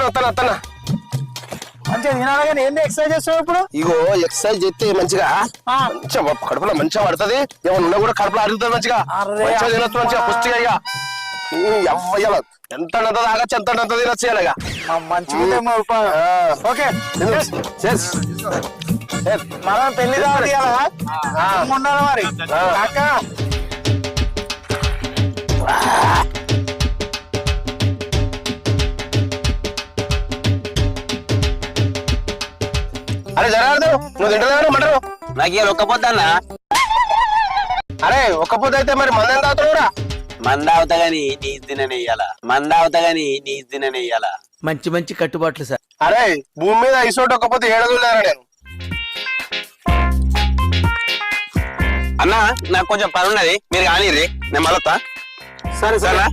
వస్తానా మంచిగా తినాలి కానీ ఏంది ఎక్సర్సైజ్ చేస్తావు ఇప్పుడు? ఇగో ఎక్సర్సైజ్ చేస్తే మంచిగా మంచిగా కడుపులో మంచిగా పడుతుంది. ఏమన్నా ఉన్నా కూడా కడుపులో అరుగుతుంది మంచిగా. మంచిగా తినొచ్చు మంచిగా పుష్టిగా. ఇక అవ్వయ్యాల ఎంత తాగచ్చు ఎంత తినొచ్చు ఇక మంచిగా ఓకే. మనం పెళ్లి కావాలి ఉండాలి మరి అక్క. అరే జరగదు నువ్వు తింటలేవు మంటరు. నాకు ఇవాళ ఒక్కపోద్దన్నా. అరే ఒక్కపోతే అయితే మరి మంది ఎంత అవుతావురా? మంద అవుతా గాని నీసు తిననేయాల. మంద అవుతా గాని నీసు తిననేయాల. మంచి మంచి కట్టుబాట్లు సార్. అరే భూమి మీద ఐసోటి ఒక్కపోతే ఏడదులేరా నేను. అన్నా నాకు కొంచెం పని ఉన్నది, మీరు కానీర్రి, నేను మళ్ళొత్తా. సరే సరే